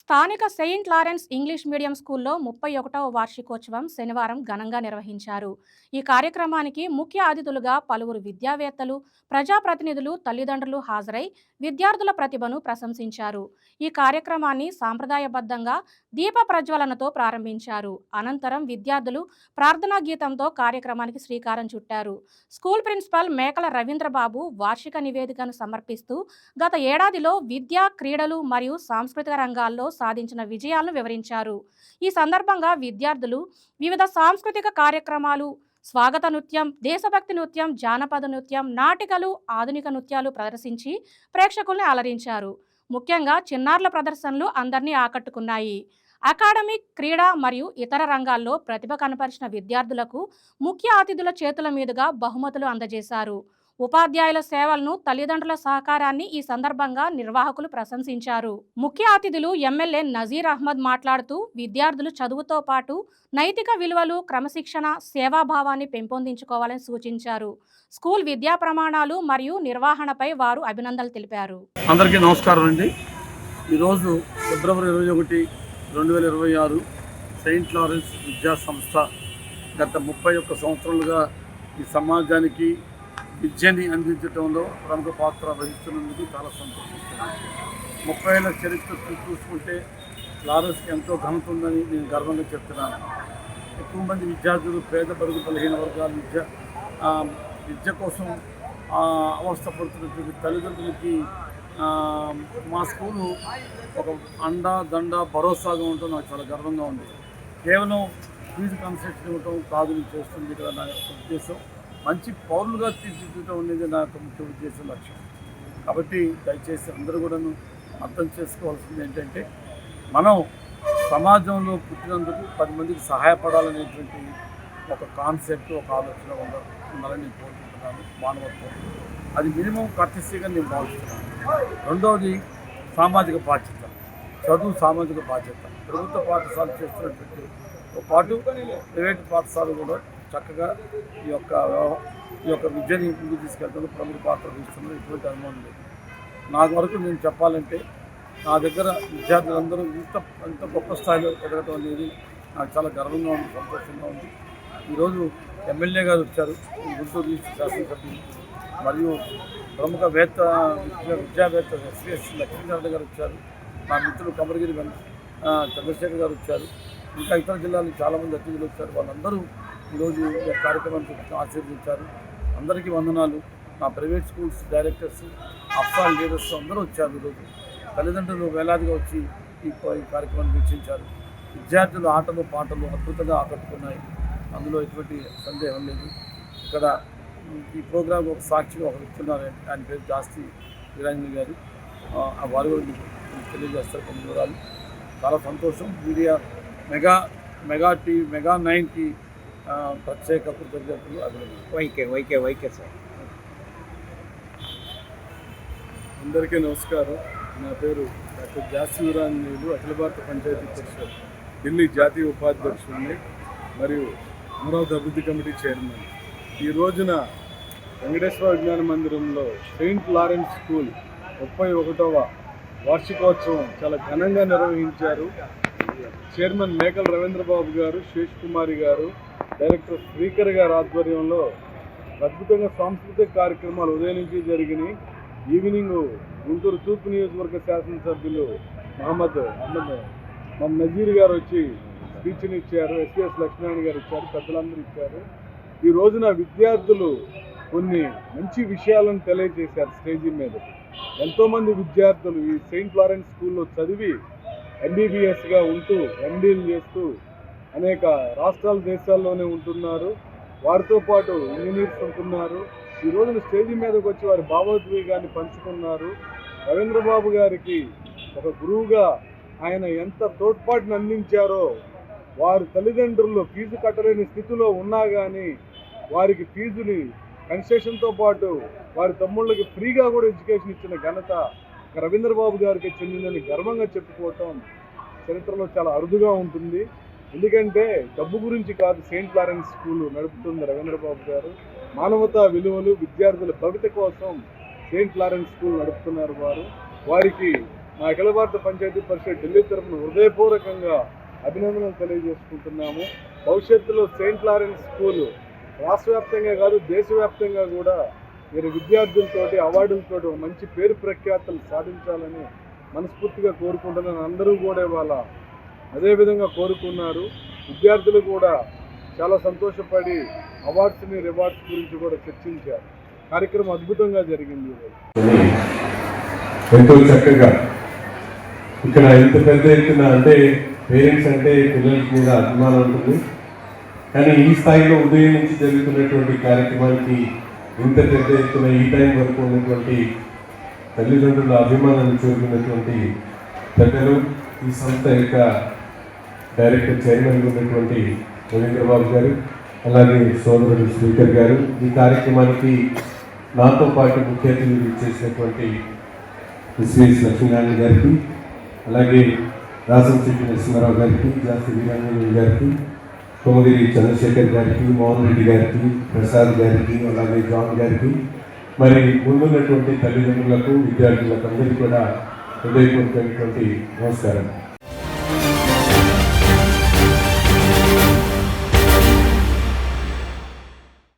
స్థానిక Saint Lawrence English medium స్కూల్లో 31వ వార్షికోత్సవం శనివారం ఘనంగా నిర్వహించారు. ఈ కార్యక్రమానికి ముఖ్య అతిథులుగా పలువురు విద్యావేత్తలు, ప్రజాప్రతినిధులు, తల్లిదండ్రులు హాజరై విద్యార్థుల ప్రతిభను ప్రశంసించారు. ఈ కార్యక్రమాన్ని సాంప్రదాయబద్ధంగా దీప ప్రజ్వలనతో ప్రారంభించారు. అనంతరం విద్యార్థులు ప్రార్థనా గీతంతో కార్యక్రమానికి శ్రీకారం చుట్టారు. స్కూల్ ప్రిన్సిపల్ మేకల రవీంద్రబాబు వార్షిక నివేదికను సమర్పిస్తూ గత ఏడాదిలో విద్య, క్రీడలు మరియు సాంస్కృతిక రంగాల్లో సాధించిన విజయాలను వివరించారు. ఈ సందర్భంగా విద్యార్థులు వివిధ సాంస్కృతిక కార్యక్రమాలు, స్వాగత నృత్యం, దేశభక్తి నృత్యం, జానపద నృత్యం, నాటికలు, ఆధునిక నృత్యాలు ప్రదర్శించి ప్రేక్షకుల్ని అలరించారు. ముఖ్యంగా చిన్నారుల ప్రదర్శనలు అందరినీ ఆకట్టుకున్నాయి. అకాడమిక్, క్రీడా మరియు ఇతర రంగాల్లో ప్రతిభ కనపరిచిన విద్యార్థులకు ముఖ్య అతిథుల చేతుల మీదుగా బహుమతులు అందజేశారు. ఉపాధ్యాయుల సేవలను, తల్లిదండ్రుల సహకారాన్ని ఈ సందర్భంగా నిర్వాహకులు ప్రశంసించారు. ముఖ్య అతిథులు ఎమ్మెల్యే నజీర్ అహ్మద్ మాట్లాడుతూ విద్యార్థులు చదువుతో పాటు నైతిక విలువలు, క్రమశిక్షణ, సేవాభావాన్ని పెంపొందించుకోవాలని సూచించారు. స్కూల్ విద్యా ప్రమాణాలు మరియు నిర్వహణపై వారు అభినందనలు తెలిపారు. అందరికీ నమస్కారం అండి. ఈరోజు ఫిబ్రవరి 21, 2026 సెయింట్ లారెన్స్ విద్యా సంస్థ గత 31 సంవత్సరాలుగా ఈ సమాజానికి విద్యని అందించడంలో ప్రముఖ పాత్ర వహిస్తున్నందుకు చాలా సంతోషిస్తున్నాను. 30 ఏళ్ల చరిత్ర చూసుకుంటే లారెన్స్కి ఎంతో ఘనత ఉందని నేను గర్వంగా చెప్తున్నాను. ఎక్కువ మంది విద్యార్థులు పేద బడుగు బలహీన వర్గాల విద్య కోసం అవస్థపడుతున్నటువంటి తల్లిదండ్రులకి మా స్కూలు ఒక అండా దండ భరోసాగా ఉండటం నాకు చాలా గర్వంగా ఉంది. కేవలం ఫీజు కన్సెషన్ ఇవ్వటం కాదు నేను చేస్తుంది ఇక్కడ నా యొక్క ఉద్దేశం. మంచి పౌరులుగా తీర్చిదిద్దడం అనేది నా యొక్క ముఖ్య ఉద్దేశం, లక్ష్యం. కాబట్టి దయచేసి అందరూ కూడాను అర్థం చేసుకోవాల్సింది ఏంటంటే, మనం సమాజంలో పుట్టినందుకు 10 మందికి సహాయపడాలనేటువంటి ఒక కాన్సెప్ట్, ఒక ఆలోచన ఉండాలని నేను కోరుకుంటున్నాను. మానవత్వం అది మినిమం కర్టసీగా నేను భావిస్తున్నాను. రెండవది సామాజిక బాధ్యత. చదువు సామాజిక బాధ్యత. ప్రభుత్వ పాఠశాల చేస్తున్నటువంటి పాటు ప్రైవేట్ పాఠశాలలు కూడా చక్కగా ఈ యొక్క విద్యని ముందుకు తీసుకెళ్తాను ప్రముఖ పాత్ర వహిస్తున్నారు. ఎటువంటి అనుమానం లేదు. నాకు వరకు నేను చెప్పాలంటే, నా దగ్గర విద్యార్థులందరూ ఇంత గొప్ప స్థాయిలో ఎదగటం అనేది నాకు చాలా గర్వంగా ఉంది, సంతోషంగా ఉంది. ఈరోజు ఎమ్మెల్యే గారు వచ్చారు, గుంటూరు ఈస్ట్ శాసనసభ్యులు, మరియు ప్రముఖ విద్యావేత్త ఎస్విఎస్ లక్ష్మీనారాయణ గారు వచ్చారు. నా మిత్రులు కమరగిరి చంద్రశేఖర్ గారు వచ్చారు. ఇంకా ఇతర జిల్లాలకు చాలామంది అతిథులు వచ్చారు. వాళ్ళందరూ ఈరోజు ఈ కార్యక్రమానికి ఆశీర్వదించారు. అందరికీ వందనాలు. నా ప్రైవేట్ స్కూల్స్ డైరెక్టర్స్, అఫ్సాల్ లీడర్స్ అందరూ వచ్చారు. ఈరోజు తల్లిదండ్రులు వేలాదిగా వచ్చి ఈ కార్యక్రమాన్ని వీక్షించారు. విద్యార్థులు ఆటలు పాటలు అద్భుతంగా ఆకట్టుకున్నాయి. అందులో ఎటువంటి సందేహం లేదు. ఇక్కడ ఈ ప్రోగ్రాం ఒక సాక్షిగా ఒక వ్యక్తున్నారు. ఆయన పేరు జాస్తి వీరాంజలి గారు. వారు కూడా మీకు తెలియజేస్తారు కొన్ని వివరాలు. చాలా సంతోషం. మీడియా మెగా టీవీ, మెగా 9కి ప్రత్యేక కృతజ్ఞతలు, అభినందనలు. Y K sir. అందరికీ నమస్కారం. నా పేరు డాక్టర్ జాస్తి వీరాంజనేయులు, అఖిల భారత పంచాయతీ పరిషత్ ఢిల్లీ జాతీయ ఉపాధ్యక్షుడిని మరియు అమరావతి అభివృద్ధి కమిటీ చైర్మన్. ఈ రోజున వెంకటేశ్వర విజ్ఞాన మందిరంలో సెయింట్ లారెన్స్ స్కూల్ 31వ వార్షికోత్సవం చాలా ఘనంగా నిర్వహించారు. చైర్మన్ మేకల రవీంద్రబాబు గారు, శేష్ కుమారి గారు, డైరెక్టర్ శ్రీకర్ గారి ఆధ్వర్యంలో అద్భుతంగా సాంస్కృతిక కార్యక్రమాలు ఉదయం నుంచి జరిగినాయి. ఈవినింగ్ గుంటూరు తూర్పు నియోజకవర్గ శాసనసభ్యులు మహమ్మద్ నజీర్ గారు వచ్చి స్పీచ్ని ఇచ్చారు. ఎస్విఎస్ లక్ష్మీనారాయణ గారు ఇచ్చారు. పెద్దలందరూ ఇచ్చారు. ఈ రోజున విద్యార్థులు కొన్ని మంచి విషయాలను తెలియజేశారు స్టేజీ మీద. ఎంతోమంది విద్యార్థులు ఈ సెయింట్ లారెన్స్ స్కూల్లో చదివి ఎంబీబీఎస్గా ఉంటూ, ఎండీలు చేస్తూ అనేక రాష్ట్రాల దేశాల్లోనే ఉంటున్నారు. వారితో పాటు ఇంజనీర్స్ ఉంటున్నారు. ఈ రోజున స్టేజీ మీదకి వచ్చి వారి భావోద్వేగాన్ని పంచుకున్నారు. రవీంద్రబాబు గారికి ఒక గురువుగా ఆయన ఎంత తోడ్పాటును అందించారో, వారి తల్లిదండ్రులు ఫీజు కట్టలేని స్థితిలో ఉన్నా కానీ వారికి ఫీజుని కన్సెషన్తో పాటు వారి తమ్ముళ్ళకి ఫ్రీగా కూడా ఎడ్యుకేషన్ ఇచ్చిన ఘనత రవీంద్రబాబు గారికి చెందిందని గర్వంగా చెప్పుకోవటం చరిత్రలో చాలా అరుదుగా ఉంటుంది. ఎందుకంటే డబ్బు గురించి కాదు సెయింట్ లారెన్స్ స్కూల్ నడుపుతుంది రవీంద్రబాబు గారు. మానవతా విలువలు, విద్యార్థుల భవిత కోసం సెయింట్ లారెన్స్ స్కూల్ నడుపుతున్నారు వారికి మా అఖిల భారత పంచాయతీ పరిషత్ ఢిల్లీ తరఫున హృదయపూర్వకంగా అభినందనలు తెలియజేసుకుంటున్నాము. భవిష్యత్తులో సెయింట్ లారెన్స్ స్కూల్ రాష్ట్ర వ్యాప్తంగా కాదు దేశవ్యాప్తంగా కూడా మీరు విద్యార్థులతోటి అవార్డులతోటి ఒక మంచి పేరు ప్రఖ్యాతలు సాధించాలని మనస్ఫూర్తిగా కోరుకుంటున్నాను. అందరూ కూడా ఇవాళ అదేవిధంగా కోరుకున్నారు. విద్యార్థులు కూడా చాలా సంతోషపడి అవార్డ్స్ని రివార్డ్స్ గురించి కూడా చర్చించారు. కార్యక్రమం అద్భుతంగా జరిగింది. ఎంతో చక్కగా ఇక్కడ ఎంత పెద్ద ఎత్తున అంటే పేరెంట్స్ అంటే పిల్లల మీద అభిమానం ఉంటుంది, కానీ ఈ స్థాయిలో ఉదయం నుంచి జరుగుతున్నటువంటి కార్యక్రమానికి ఇంత పెద్ద ఎత్తున ఈ టైం వరకు ఉన్నటువంటి తల్లిదండ్రుల అభిమానాన్ని చూపుతున్నటువంటి పెద్దలు, ఈ సంస్థ యొక్క డైరెక్టర్ చైర్మన్ ఉన్నటువంటి రవీంద్రబాబు గారు, అలాగే సోదరుడు స్పీకర్ గారు, ఈ కార్యక్రమానికి నాతో పాటు ముఖ్య అతిథులు చేసినటువంటి శ్రీఎస్ లక్ష్మీనారాయణ గారికి, అలాగే రాసంశెట్టి నరసింహారావు గారికి, జాస్తి వీరాంజనేయులు గారికి, కొమగిరి చంద్రశేఖర్ గారికి, మోహన్ రెడ్డి గారికి, ప్రసాద్ గారికి, అలాగే జాన్ గారికి, మరి ముందున్నటువంటి తల్లిదండ్రులకు విద్యార్థులకు అందరికీ కూడా హృదయపూర్వకమైనటువంటి నమస్కారం.